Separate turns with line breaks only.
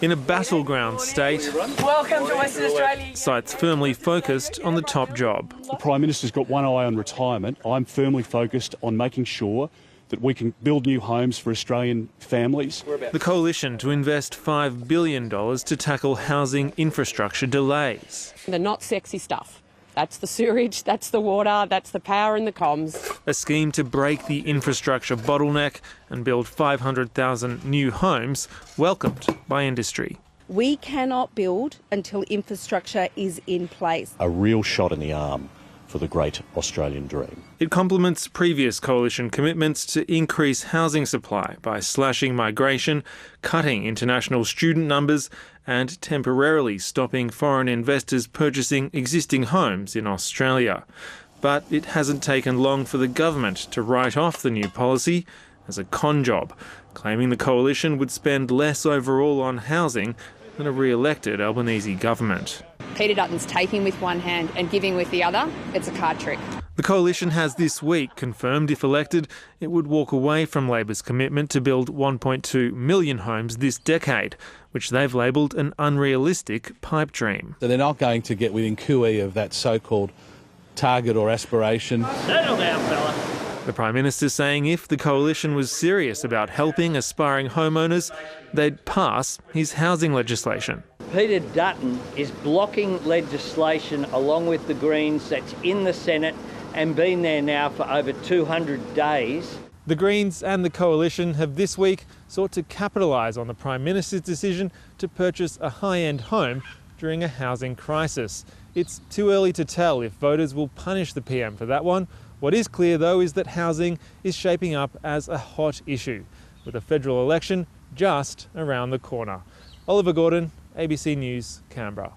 In a battleground state,
Welcome to Western Australia.
sites firmly focused on the top job.
The Prime Minister's got one eye on retirement. I'm firmly focused on making sure that we can build new homes for Australian families.
The coalition to invest $5 billion to tackle housing infrastructure delays.
The not sexy stuff. That's the sewage, that's the water, that's the power and the comms.
A scheme to break the infrastructure bottleneck and build 500,000 new homes, welcomed by industry.
We cannot build until infrastructure is in place.
A real shot in the arm for the great Australian dream.
It complements previous coalition commitments to increase housing supply by slashing migration, cutting international student numbers and temporarily stopping foreign investors purchasing existing homes in Australia. But it hasn't taken long for the government to write off the new policy as a con job, claiming the coalition would spend less overall on housing than a re-elected Albanese government.
Peter Dutton's taking with one hand and giving with the other. It's a card trick.
The coalition has this week confirmed, if elected, it would walk away from Labor's commitment to build 1.2 million homes this decade, which they've labelled an unrealistic pipe dream.
So they're not going to get within cooee of that so-called target or aspiration.
Settle down, fella.
The Prime Minister saying if the coalition was serious about helping aspiring homeowners, they'd pass his housing legislation.
Peter Dutton is blocking legislation along with the Greens that's in the Senate and been there now for over 200 days.
The Greens and the coalition have this week sought to capitalise on the Prime Minister's decision to purchase a high-end home during a housing crisis. It's too early to tell if voters will punish the PM for that one. What is clear, though, is that housing is shaping up as a hot issue, with a federal election just around the corner. Oliver Gordon, ABC News, Canberra.